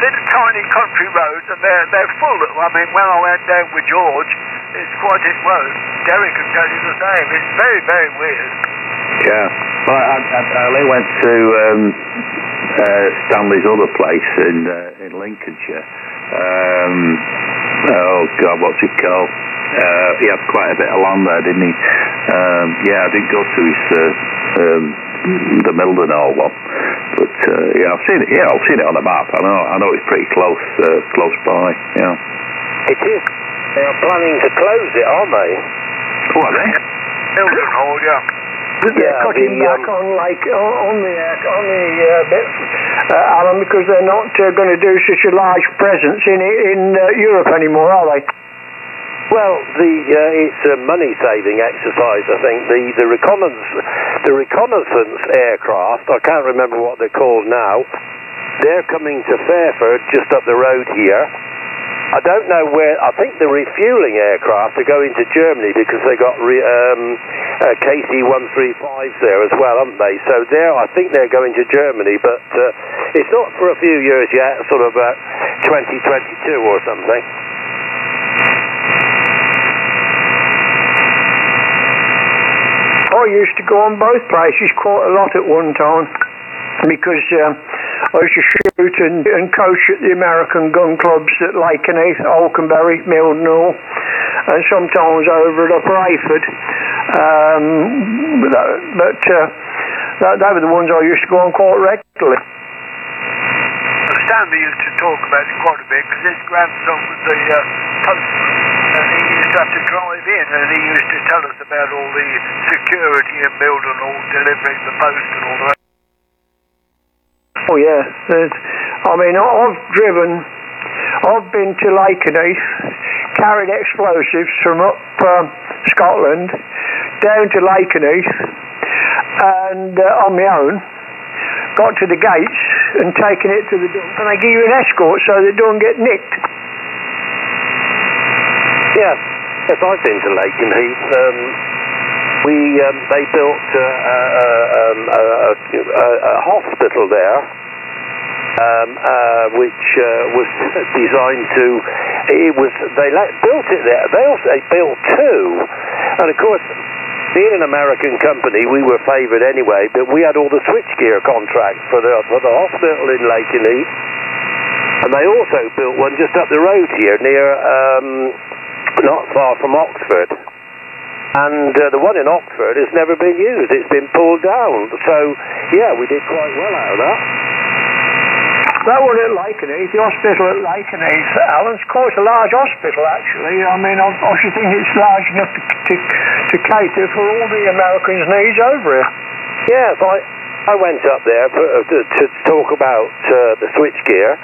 little tiny country roads, and they're full. I mean, when I went down with George, it's quite well. Derek can tell you the same. It's very, very weird. Yeah. Well, I only went to Stanley's other place in Lincolnshire. Oh God, what's it called? He had quite a bit of land there, didn't he? Yeah, I didn't go to his the Mildenhall one, but yeah, I've seen it. Yeah, I've seen it on the map. I know it's pretty close by. Yeah. It is. They are planning to close it, aren't they? What are they? Mildenhall, yeah. They're cutting back on the bit, Alan, because they're not going to do such a large presence in Europe anymore, are they? Well, it's a money-saving exercise, I think. The reconnaissance aircraft, I can't remember what they're called now, they're coming to Fairford, just up the road here. I don't know where. I think the refuelling aircraft are going to Germany because they got KC-135s there as well, haven't they? So I think they're going to Germany, but it's not for a few years yet, sort of 2022 or something. I used to go on both places quite a lot at one time because I used to shoot and coach at the American gun clubs at Lakenheath, Alconbury, Mildenhall, and sometimes over at Upper Ayford. They were the ones I used to go on quite regularly. Stanley used to talk about it quite a bit because his grandson was the postman, and he used to have to drive in, and he used to tell us about all the security in Mildenhall, delivering the post and all the rest. Oh yeah, I mean, I've been to Lakenheath, carried explosives from up Scotland down to Lakenheath, and on my own, got to the gates and taken it to the dump, and they give you an escort so they don't get nicked. Yes, I've been to Lakenheath. They built a hospital there, which was designed to. They built it there. They built two, and of course, being an American company, we were favoured anyway. But we had all the switchgear contracts for the hospital in Lakenheath, and they also built one just up the road here, near not far from Oxford. And the one in Oxford has never been used. It's been pulled down. So, yeah, we did quite well out of that. That one at Lakenheath, the hospital at Lakenheath, Alan's quite a large hospital, actually. I mean, I should think it's large enough to cater for all the Americans' needs over here. Yes, I went up there to talk about the switchgear,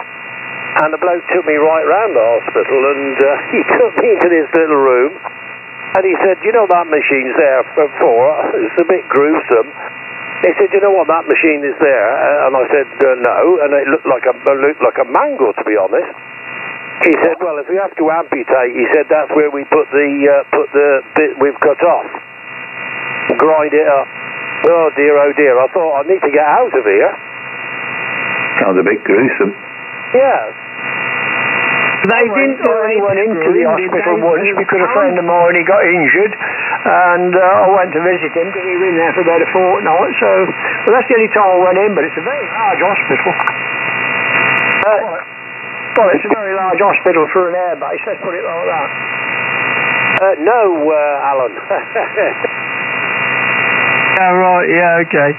and the bloke took me right round the hospital, and he took me into this little room. And he said, you know that machine's there for? It's a bit gruesome. He said, you know what, that machine is there? And I said, no. And it looked like a mangle, to be honest. He said, well, if we have to amputate, he said, that's where we put the bit we've cut off. Grind it up. Oh dear. I thought, I need to get out of here. Sounds a bit gruesome. Yeah. They didn't let anyone into the hospital once because a friend of mine, he got injured, and I went to visit him because he was in there for about a fortnight, so well, that's the only time I went in, but it's a very large hospital. Well, it's a very large hospital for an airbase, let's put it like that. No, Alan. Yeah, right, yeah, okay.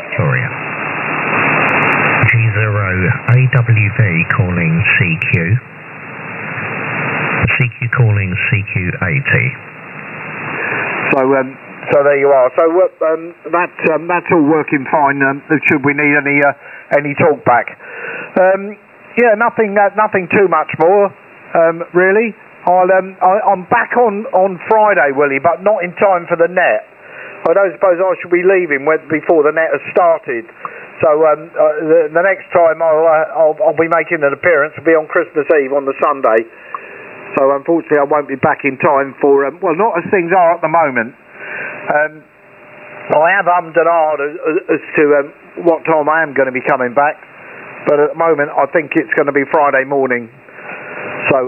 Victoria. G0 AWV calling CQ. CQ calling CQ80. So there you are. So that's all working fine. Should we need any talk back? Yeah, nothing too much more, really. I'm back on Friday, Willie, but not in time for the net. I don't suppose I should be leaving before the net has started. So the next time I'll be making an appearance will be on Christmas Eve on the Sunday. So unfortunately I won't be back in time for well, not as things are at the moment. I have hummed and hawed as to what time I am going to be coming back, but at the moment I think it's going to be Friday morning. So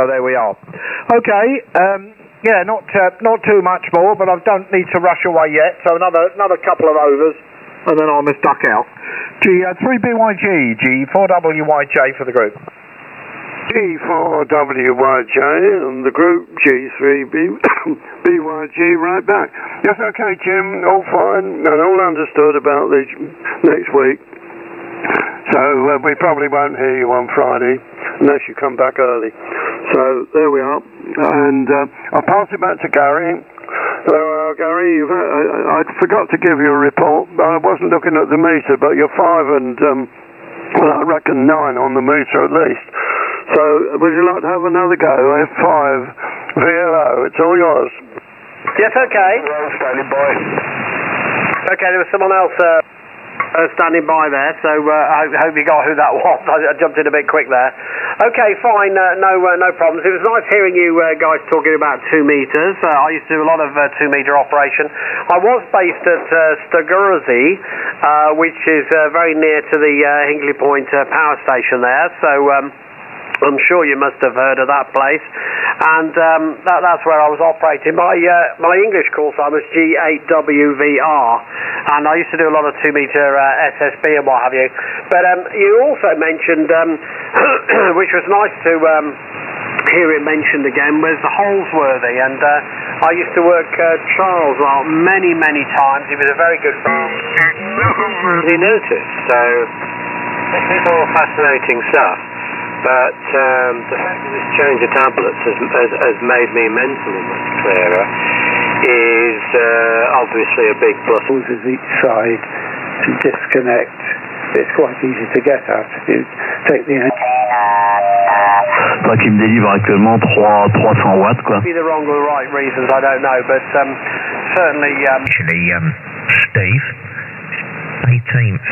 there we are. Okay, yeah, not too much more, but I don't need to rush away yet. So another couple of overs, and then I must duck out. G3BYG, G4WYJ for the group. G4WYJ and the group G3BYG right back. Yes, okay, Jim, all fine and all understood about the next week. So we probably won't hear you on Friday unless you come back early. So there we are. And I'll pass it back to Gary. Hello, Gary. I forgot to give you a report. I wasn't looking at the meter, but you're 5 and, well, I reckon 9 on the meter at least. So, would you like to have another go? F5, VLO, it's all yours. Yes, okay. Hello, standing by. Okay, there was someone else standing by there, so I hope you got who that was. I jumped in a bit quick there. Okay, fine, no problems. It was nice hearing you guys talking about 2 meters. I used to do a lot of 2 meter operation. I was based at Stogursey, which is very near to the Hinkley Point power station there, so I'm sure you must have heard of that place, and that's where I was operating. My English call sign was G8WVR, and I used to do a lot of 2 meter SSB and what have you. But you also mentioned, which was nice to hear it mentioned again, was the Holsworthy, and I used to work Charles many times. He was a very good friend. He noticed, so it's all fascinating stuff. But the fact that this change of tablets has made me mentally much clearer is obviously a big plus. Uses each side to disconnect. It's quite easy to get at. You take the qui me délivre actuellement 300 watts, quoi. Be the wrong or the right reasons, I don't know, but certainly... Actually, Steve, 18th.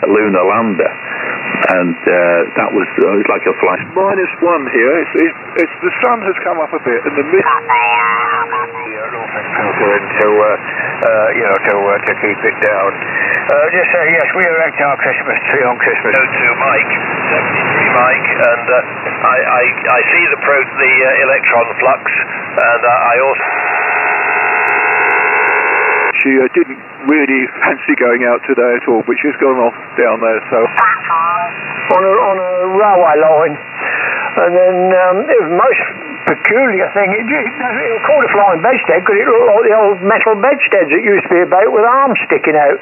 Lunar lander. And that was like a flash. -1 here. It's the sun has come up a bit, and the mist. To keep it down. Just say yes, we erect our Christmas tree on Christmas. To Mike, 73 Mike, and I see the electron flux, and I also. She didn't really fancy going out today at all, but she's gone off down there, so... On a railway line, and then it was the most peculiar thing. It was called a flying bedstead because it looked like the old metal bedsteads that used to be about with arms sticking out.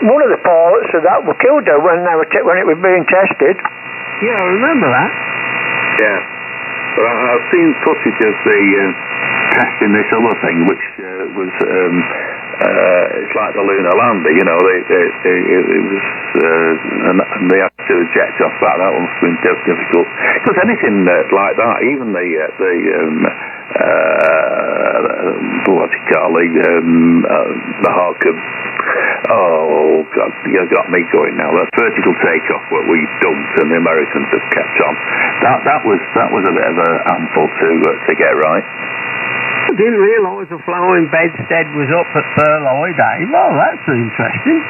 One of the pilots of that were killed though when it was being tested. Yeah, I remember that. Yeah, but I've seen footage of the testing this other thing, which was it's like the lunar lander, you know. It was, and they had to eject off that. That one was difficult. Because anything like that, even the what's it called, the Hawk. Oh God, you got me going now. That vertical takeoff, what we dumped, and the Americans have kept on. That was a bit of a handful to get right. I didn't realise the flying bedstead was up at Burloy Day. Well, that's interesting.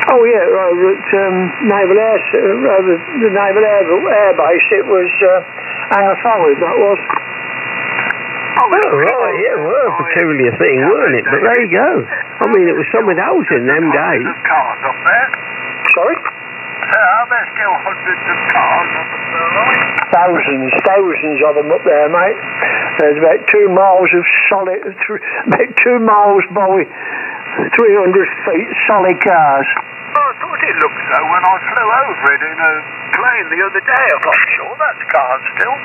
Oh yeah, over at Naval the Naval Air Base, it was Hangar Forward, that was. Oh, right, yeah, well, a peculiar thing, weren't it? But there you go. I mean, it was something else in them days. Cars up there. Sorry? There's still hundreds of cars up at Burloy. Thousands of them up there, mate. There's about 2 miles of solid, about 2 miles by 300 feet solid cars. I thought it looked so when I flew over it in a plane the other day. I'm not sure that's cars still.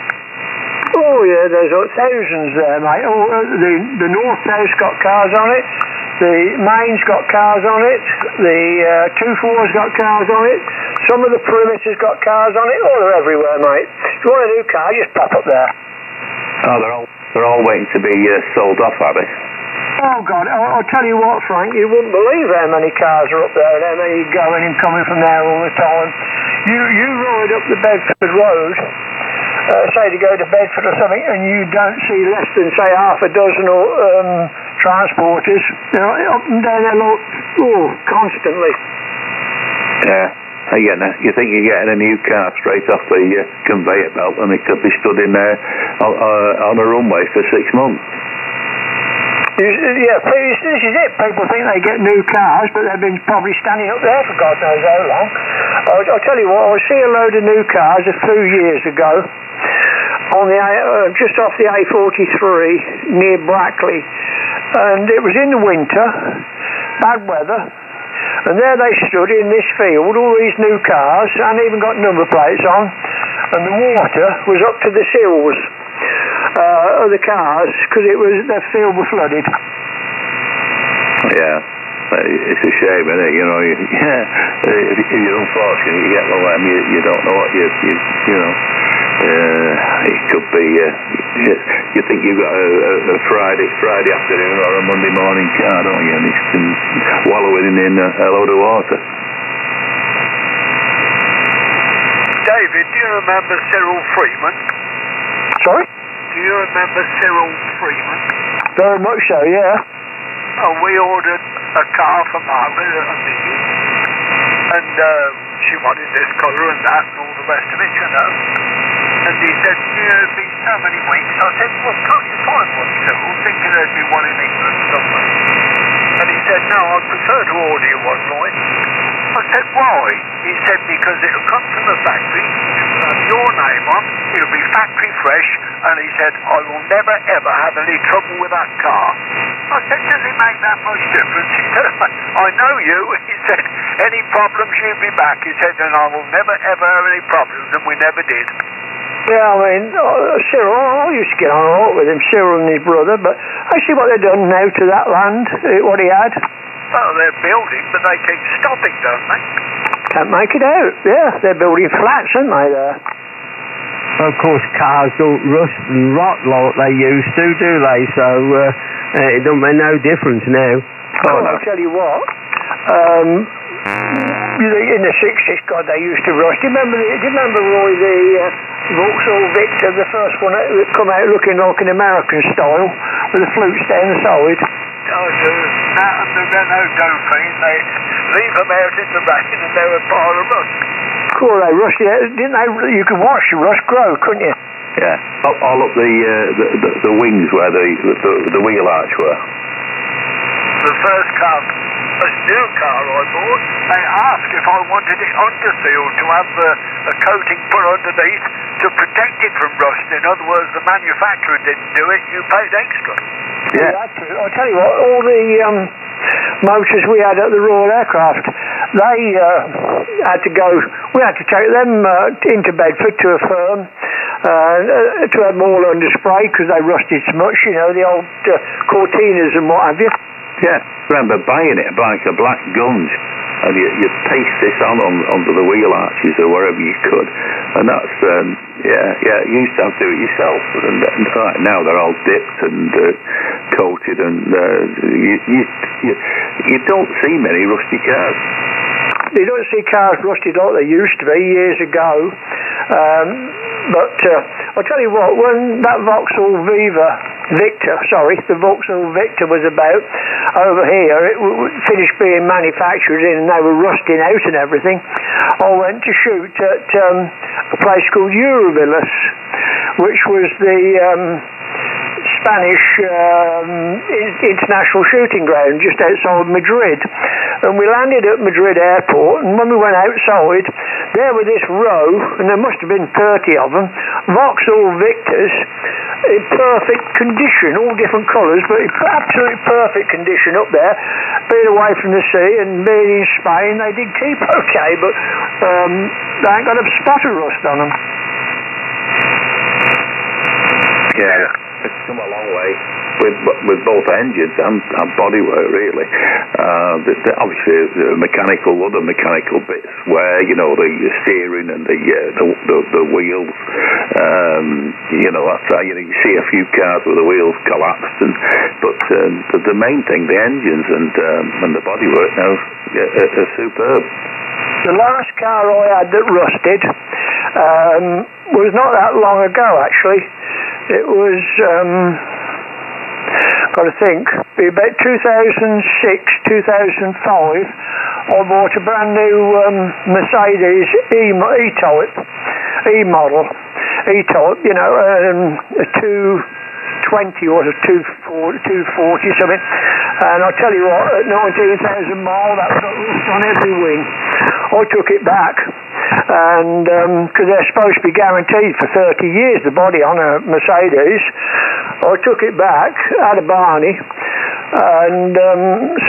Oh yeah, there's thousands there, mate. Oh, the North-South's got cars on it. The Main's got cars on it. The 2-4's got cars on it. Some of the Perimeter's got cars on it. Oh, they're everywhere, mate. If you want a new car, just pop up there. Oh, they're all waiting to be sold off, are they? Oh God, I'll tell you what, Frank, you wouldn't believe how many cars are up there, how many going and coming from there all the time. You ride up the Bedford Road, say to go to Bedford or something, and you don't see less than say half a dozen transporters, up and down there, constantly. Yeah. You think you're getting a new car straight off the conveyor belt, and it could be stood in there on a runway for 6 months. Yeah, this is it. People think they get new cars, but they've been probably standing up there for God knows how long. I'll tell you what, I see a load of new cars a few years ago on the just off the A43 near Brackley, and it was in the winter, bad weather, and there they stood in this field, all these new cars, and even got number plates on, and the water was up to the sills of the cars because the field was flooded. Yeah, it's a shame, isn't it? If you're unfortunate, you get one of them, you don't know what you know. It could be. You think you've got a Friday afternoon or a Monday morning car, don't you? And it's wallowing in a load of water. David, do you remember Cyril Freeman? Sorry? Do you remember Cyril Freeman? Very much so, yeah. Oh, we ordered a car for Margaret at a meeting, and she wanted this colour and that and all the rest of it, And he said, it'd be so many weeks. I said, well, can't you find one, Cyril? Thinking there'd be one in England somewhere. And he said, no, I'd prefer to order you one, Lloyd. I said, why? He said, because it'll come from the factory, it'll have your name on, it'll be factory fresh, and he said, I will never ever have any trouble with that car. I said, does it make that much difference? He said, I know you. He said, any problems, you'll be back. He said, and I will never ever have any problems, and we never did. Yeah, I mean, Cyril, I used to get on a lot with him, Cyril and his brother, but I see what they've done now to that land, what he had. Well, they're building, but they keep stopping, don't they? Can't make it out, yeah. They're building flats, aren't they, there? Well, of course, cars don't rust and rot like they used to, do they? So, it don't make no difference now. Oh, I'll tell you what. In the 60s, God, they used to rust. Do you remember Roy, the Vauxhall Victor, the first one that come out looking like an American style, with the flutes down the side? Oh, that and the Renault Dauphine, they leave them out in the rain and they're a pile of rust. Cool, they rusted out, didn't they? You could watch the rust grow, couldn't you? Yeah, all up the wings where the wheel arch were. The first car, a new car I bought, they asked if I wanted it undersealed to have a coating put underneath to protect it from rust. In other words, the manufacturer didn't do it, you paid extra. Yeah. I'll tell you what, all the motors we had at the Royal Aircraft, they we had to take them into Bedford to a firm to have them all under spray because they rusted so much, the old Cortinas and what have you. Yeah, I remember buying it like a black gunge, and you paste this onto the wheel arches or wherever you could, and that's you used to have to do it yourself, and right now they're all dipped and coated, and you don't see many rusty cars. You don't see cars rusted like they used to be years ago, but I'll tell you what, when that Vauxhall Victor was about over here, it finished being manufactured and they were rusting out and everything. I went to shoot at a place called Eurovillas, which was the Spanish international shooting ground just outside Madrid, and we landed at Madrid airport, and when we went outside, there was this row, and there must have been 30 of them, Vauxhall Victors in perfect condition, all different colours, but in absolutely perfect condition up there. Being away from the sea and being in Spain, they did keep okay, but they ain't got a spot of rust on them. Yeah, it's come a long way with both engines and bodywork, really. Obviously, the other mechanical bits where the steering and the wheels. That's right. You see a few cars where the wheels collapsed, but the main thing, the engines and the bodywork now are superb. The last car I had that rusted was not that long ago, actually. It was got to think, about 2006, 2005, I bought a brand new Mercedes E-Type, E-model, E-Type, you know, a 220 or a 240 something, and I tell you what, at 19,000 miles, that was on every wing. I took it back, and because they're supposed to be guaranteed for 30 years, the body on a Mercedes, I took it back, had a Barney, and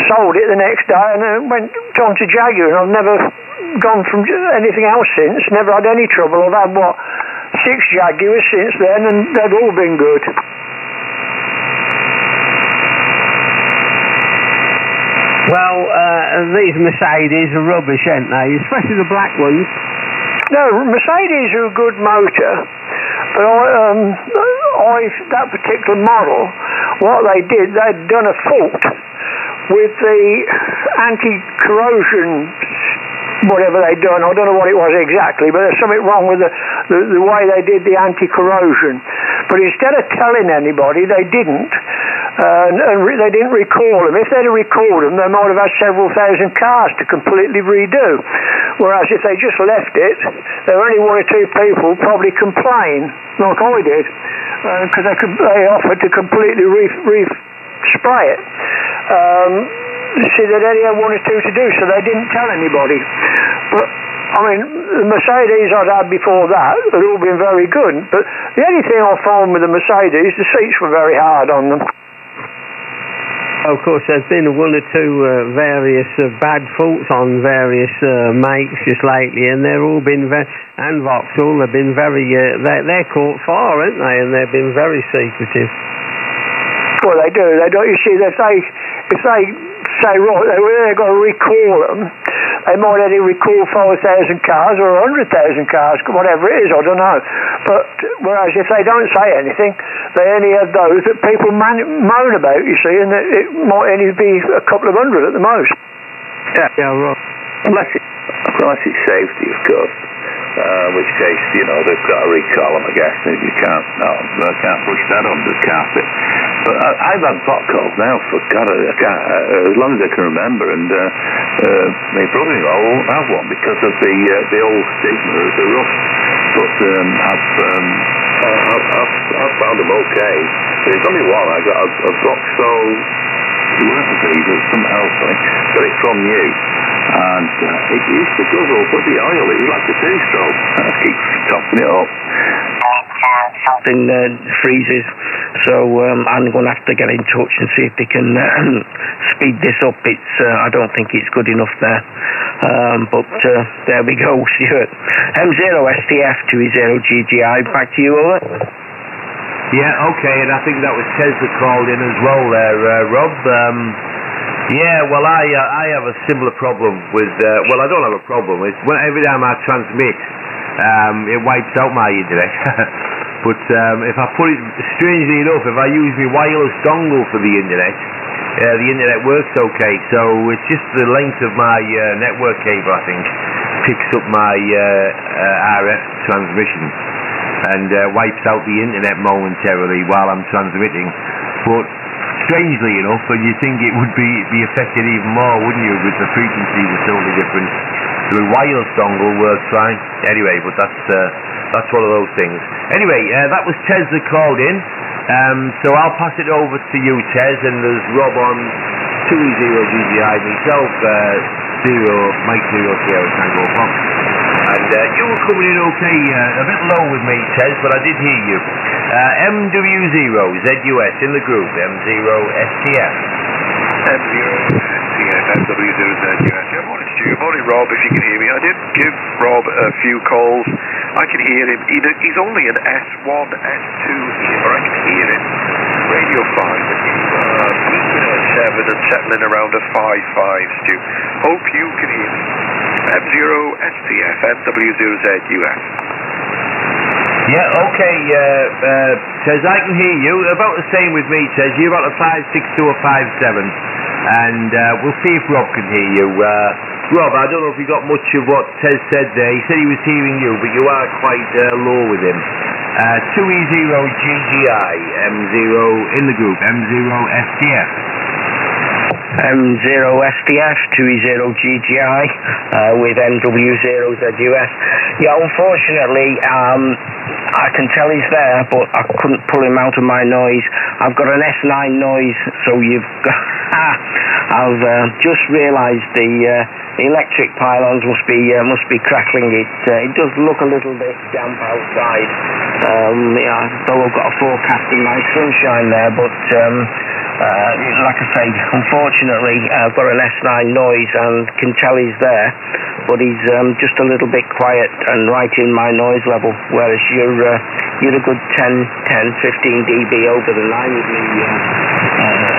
sold it the next day, and went on to Jaguar, and I've never gone from anything else since, never had any trouble. I've had, 6 Jaguars since then, and they've all been good. Well, these Mercedes are rubbish, aren't they? Especially the black ones. No, Mercedes are a good motor, but that particular model, what they did, they'd done a fault with the anti-corrosion, whatever they'd done. I don't know what it was exactly, but there's something wrong with the way they did the anti-corrosion. But instead of telling anybody, they didn't. They didn't recall them. If they'd have recalled them, they might have had several thousand cars to completely redo. Whereas if they just left it, there were only 1 or 2 people probably complain, like I did, because they offered to completely re-spray it. See, they only had 1 or 2 to do, so they didn't tell anybody. But I mean, the Mercedes I'd had before that had all been very good. But the only thing I found with the Mercedes, the seats were very hard on them. Of course, there's been 1 or 2 various bad faults on various makes just lately, and they've all been and Vauxhall, they've been very, they're caught far, aren't they? And they've been very secretive. Well, they do. They don't. You see, if they say, right, they've got to recall them, they might only recall 5,000 cars or 100,000 cars, whatever it is, I don't know. But whereas if they don't say anything, they only have those that people moan about, you see, and it might only be a couple of hundred at the most. Yeah, right. Unless it's safety, of course. Which case, you know, they've got to recall them, I guess. You can't push that under the carpet. But I've had pot calls now for God, as long as I can remember, and my brother-in-law won't have one because of the old stigma of the rust. But I've found them okay. There's only one. I got a Vauxhall. It wasn't these, it was something else. I got it from you. And it used to guzzle bloody oil. It was like a 2-stroke. I keep topping it up. In freezes, so I'm going to have to get in touch and see if they can speed this up. I don't think it's good enough there, but there we go. Stuart. M0STF 20GGI. Back to you, over. Yeah, okay, and I think that was Tez that called in as well there, Rob. Yeah, well, I have a similar problem with. Well, I don't have a problem. It's every time I transmit, it wipes out my internet. But if I put it, strangely enough, if I use my wireless dongle for the internet works okay. So it's just the length of my network cable, I think, picks up my RF transmission and wipes out the internet momentarily while I'm transmitting. But strangely enough, and you think it would be affected even more, wouldn't you, with the frequencies are totally different. The wireless dongle works fine. Anyway, but that's one of those things. Anyway, that was Tez that called in. So I'll pass it over to you, Tez, and there's Rob on 20GGI, myself, Mike 0 Sierra Tango Fox. And you were coming in okay, a bit low with me, Tez, but I did hear you. MW0ZUS in the group, M0STF. M0STF, MW0ZUS. Good morning, Stu. Good morning, Rob, if you can hear me. I did give Rob a few calls. I can hear him. He's only an S1, S2 here, but I can hear him. Radio 5, but he's peaking at 7 and settling around a 5.5, Stu. Hope you can hear me. M0STF, MW0ZUS. Yeah, okay, Tez, I can hear you. About the same with me, Tez. You're about a 5.6 to a 5.7. And we'll see if Rob can hear you. Rob, I don't know if you got much of what Tez said there. He said he was hearing you, but you are quite low with him. 2E0GGI, M0 in the group, M0SDF. M0SDF, 2E0GGI, with NW0ZUS. Yeah, unfortunately, I can tell he's there, but I couldn't pull him out of my noise. I've got an S9 noise, so you've got... I've just realised the electric pylons must be crackling. It does look a little bit damp outside. Though I've got a forecast in my sunshine there, but like I say, unfortunately, I've got an S9 noise and can tell he's there, but he's just a little bit quiet and right in my noise level. Whereas you're a good 10, 15 dB over the line with me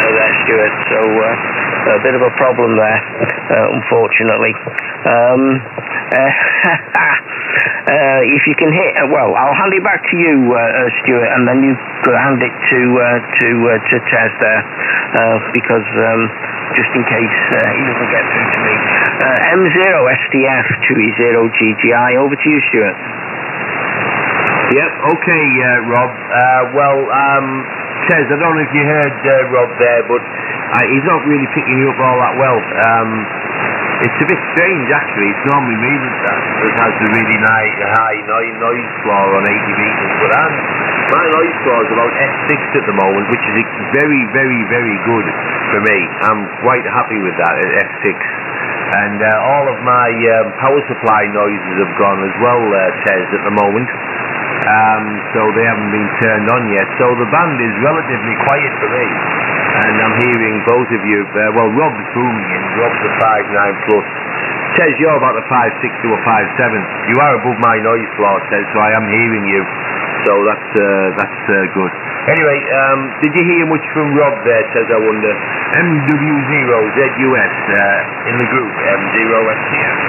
there, Stuart. So a bit of a problem there, unfortunately. If you can hit, I'll hand it back to you, Stuart, and then you hand it to Tez there, because just in case he doesn't get through to me. M0SDF 2E0GGI. Over to you, Stuart. Yep. Okay, Rob. Tez, I don't know if you heard Rob there, but he's not really picking you up all that well. It's a bit strange, actually. It's normally me that has the really high noise floor on 80 metres, but my noise floor is about S6 at the moment, which is very, very, very good for me. I'm quite happy with that at S6. And all of my power supply noises have gone as well, Tez, at the moment. So they haven't been turned on yet. So the band is relatively quiet for me. And I'm hearing both of you, Rob's booming in, Rob's a 5.9 plus. Tez, you're about a 5.6 to a 5.7. You are above my noise floor, Tez, so I am hearing you. So that's good. Anyway, did you hear much from Rob there, Tez, I wonder? MW0ZUS in the group, M0STF.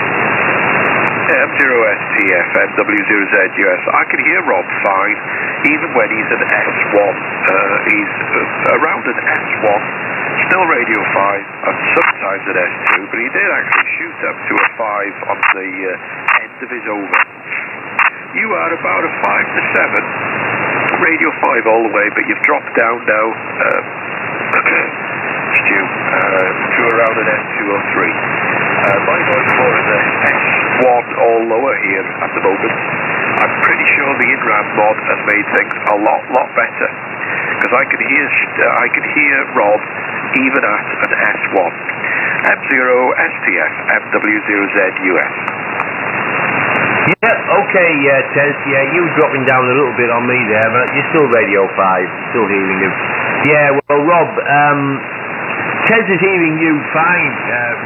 M0STF, MW0ZUS. I can hear Rob fine, even when he's an S1. He's around an S1, still radio 5, and sometimes an S2, but he did actually shoot up to a 5 on the end of his over. You are about a 5 to 7, radio 5 all the way, but you've dropped down now, Stu, to around an S2 or 3. My noise floor is a S1 or lower here at the moment. I'm pretty sure the in-ram mod has made things a lot better, because I can hear Rob even at an S1. M0STF, MW0ZUS. Yep, okay, Tez, you dropping down a little bit on me there, but you're still radio 5, still hearing you. Yeah, well, Rob, Tez is hearing you fine,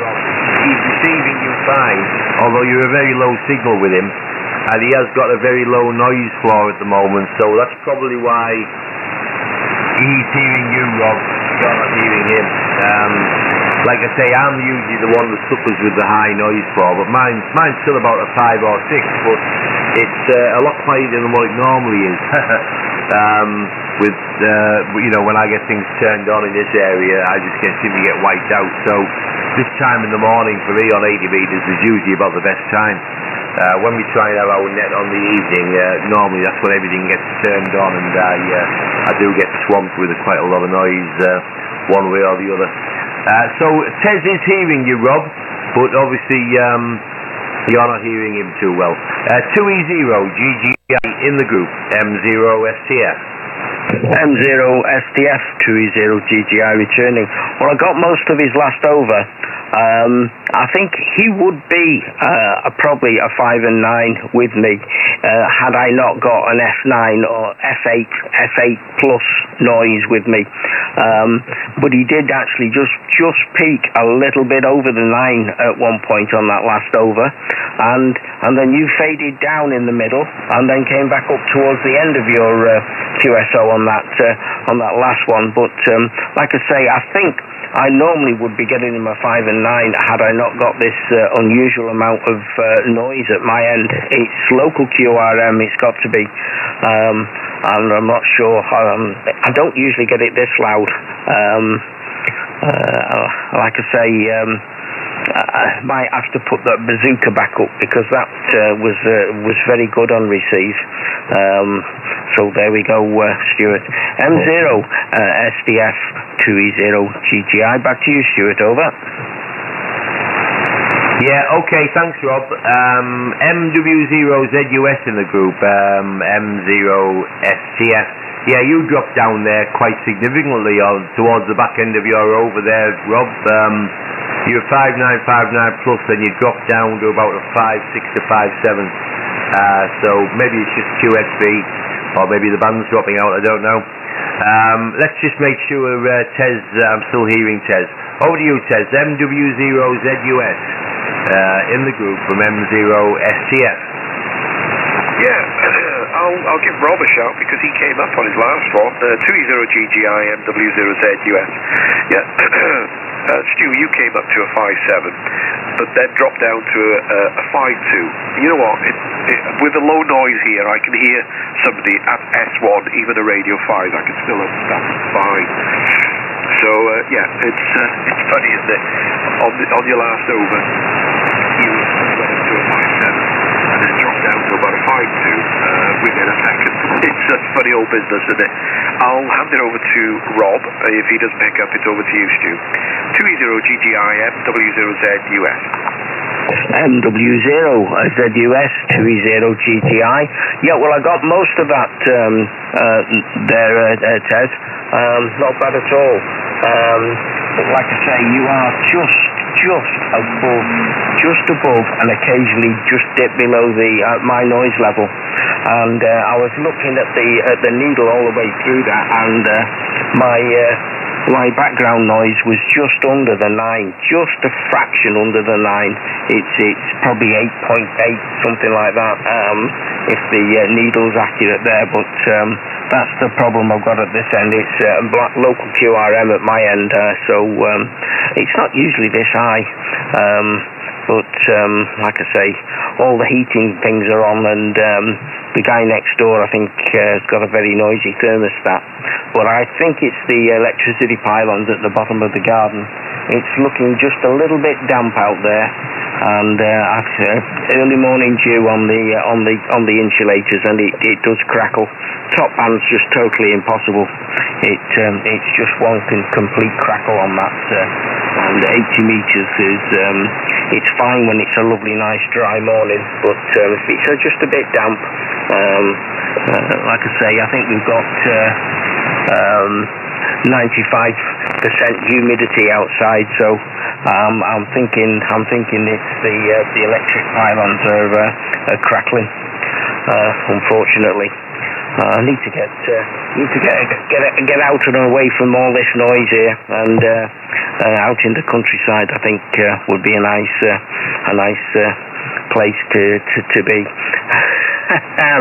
Rob. He's receiving you fine, although you're a very low signal with him, and he has got a very low noise floor at the moment, so that's probably why he's hearing you, Rob. You're not hearing him. Like I say, I'm usually the one that suffers with the high noise floor, but mine's still about a 5 or 6, but it's a lot quieter than what it normally is. When I get things turned on in this area, I just seem to get wiped out. So this time in the morning for me on 80 metres is usually about the best time. When we try and have our net on the evening, normally that's when everything gets turned on, and I do get swamped with quite a lot of noise one way or the other. So Tez is hearing you, Rob, but obviously you're not hearing him too well. 2E0GGI in the group, M0STF. M0STF, 2E0GGI returning. Well, I got most of his last over. I think he would be probably a 5 and 9 with me had I not got an F9 or F8 plus noise with me. But he did actually just peak a little bit over the 9 at one point on that last over, and then you faded down in the middle and then came back up towards the end of your QSO on that last one. But like I say, I think I normally would be getting him a 5 and 9 had I not got this unusual amount of noise at my end. It's local QRM, it's got to be, and I'm not sure. I don't usually get it this loud. Like I say, I might have to put that bazooka back up because that was very good on receive. So there we go, Stuart. M0 SDF 2E0 GGI. Back to you, Stuart. Over. Yeah, okay, thanks, Rob. MW0ZUS in the group, M0STF. Yeah, you dropped down there quite significantly towards the back end of your over there, Rob. You're 5959 plus, and you dropped down to about a 5.6 to 5.7. So maybe it's just QXB, or maybe the band's dropping out, I don't know. Let's just make sure Tez, I'm still hearing Tez. Over to you, Tez. MW0ZUS in the group from M0STF. Yeah, I'll give Rob a shout because he came up on his last one, 2E0GGI MW0ZUS. Yeah, Stu, you came up to a 5.7, but then dropped down to a 5.2. You know what? With the low noise here, I can hear somebody at S1, even a radio 5. I can still understand fine. So yeah, it's funny, isn't it? On your last over, you went up to a 5.7. And then drop down to about a 5.2 within a second. It's a funny old business, isn't it? I'll hand it over to Rob. If he doesn't pick up, it's over to you, Stu. 2E0GGI MW0ZUS. MW0ZUS 2E0GGI. Yeah, well, I got most of that there, Tez. Not bad at all. But like I say, you are just above and occasionally just dip below my noise level. And I was looking at the needle all the way through that, and my background noise was just under the 9, just a fraction under the 9. It's probably 8.8, something like that, if the needle's accurate there, but that's the problem I've got at this end. It's local QRM at my end, so it's not usually this high, but like I say, all the heating things are on, and the guy next door, I think, has got a very noisy thermostat, but I think it's the electricity pylons at the bottom of the garden. It's looking just a little bit damp out there, and early morning dew on the insulators, and it does crackle. Top band's just totally impossible. It's just one complete crackle on that, and 80 meters is it's fine when it's a lovely nice dry morning, but if it's just a bit damp, like I say, I think we've got 95% humidity outside, so I'm thinking it's the electric pylons are crackling, unfortunately. I need to get out and away from all this noise here, and out in the countryside, I think would be a nice place to be.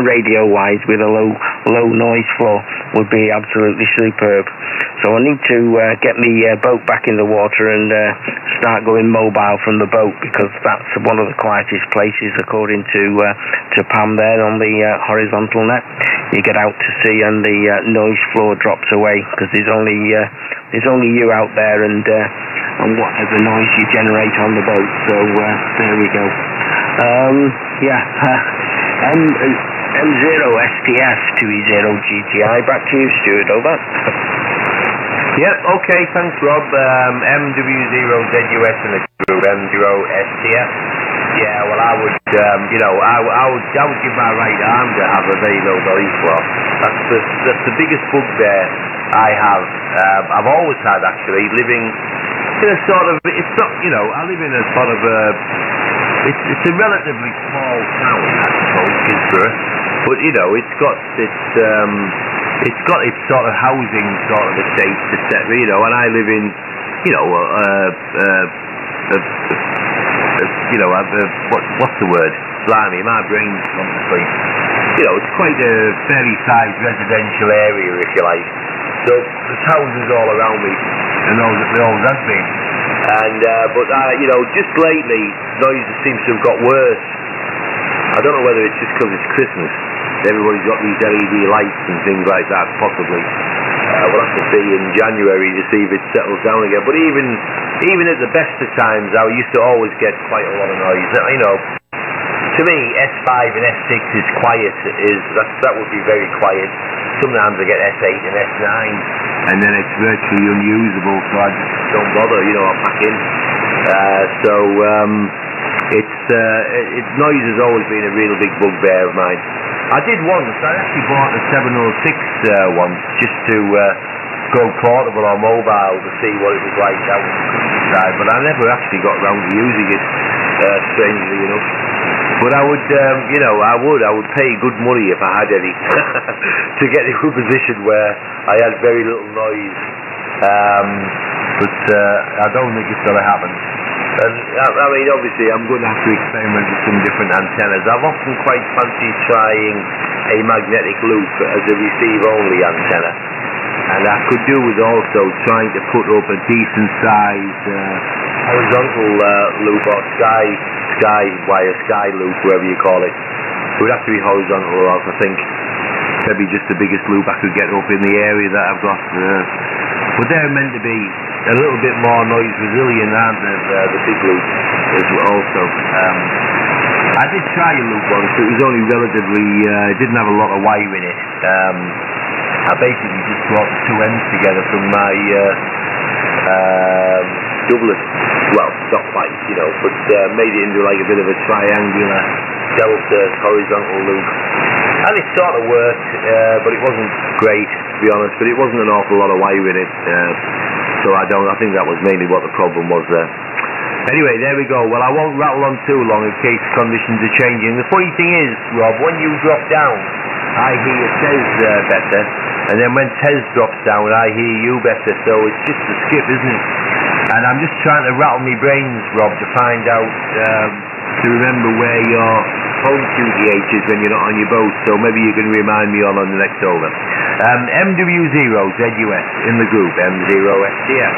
Radio-wise, with a low noise floor, would be absolutely superb. So I need to get my boat back in the water and start going mobile from the boat, because that's one of the quietest places, according to Pam there on the horizontal net. You get out to sea and the noise floor drops away, because there's only you out there and whatever noise you generate on the boat. So there we go. M0 STF 2E0GGI. Back to you, Stuart. Over. Yep, okay, thanks, Rob. MW0ZUS in the group, M0STF. Yeah, well, I would, I would give my right arm to have a very low noise floor. That's the biggest bugbear I have. I've always had, actually, living in a sort of, it's not, I live in a sort of it's a relatively small town, I suppose, Kingsborough, but it's got its sort of housing sort of estates, etc. And I live in, what's the word? Blimey, my brain's gone to sleep. It's quite a fairly sized residential area, if you like. So there's houses all around me, and there always has been. And just lately, noise seems to have got worse. I don't know whether it's just because it's Christmas. Everybody's got these LED lights and things like that, possibly. We'll have to see in January to see if it settles down again. But even even at the best of times, I used to always get quite a lot of noise. You know, to me, S5 and S6 is quiet. That would be very quiet. Sometimes I get S8 and S9, and then it's virtually unusable, so I just don't bother. You know, I pack in. Noise has always been a real big bugbear of mine. I did once. I actually bought a 706 once just to go portable or mobile to see what it was like out in the countryside, but I never actually got around to using it, strangely enough. But I would, I would pay good money if I had any to get into a position where I had very little noise. But I don't think it's going to happen. And I mean, obviously, I'm going to have to experiment with some different antennas. I've often quite fancied trying a magnetic loop as a receive-only antenna. And I could do with also trying to put up a decent-sized horizontal loop or sky wire, sky loop, whatever you call it. It would have to be horizontal, or else I think maybe just the biggest loop I could get up in the area that I've got. But they're meant to be a little bit more noise resilient, aren't they, the big loop as well also. I did try a loop once, but it was only relatively, it didn't have a lot of wire in it. I basically just brought the two ends together from my doublet, well, not quite, you know, but made it into like a bit of a triangular delta horizontal loop. And it sort of worked, but it wasn't great, to be honest, but it wasn't an awful lot of wire in it. So I think that was mainly what the problem was there. Anyway, there we go. Well, I won't rattle on too long in case conditions are changing. The funny thing is, Rob, when you drop down, I hear Tez better, and then when Tez drops down, I hear you better. So it's just a skip, isn't it? And I'm just trying to rattle my brains, Rob, to find out, to remember where your home QTH is when you're not on your boat. So maybe you can remind me on the next over. MW0ZUS in the group, M0STF.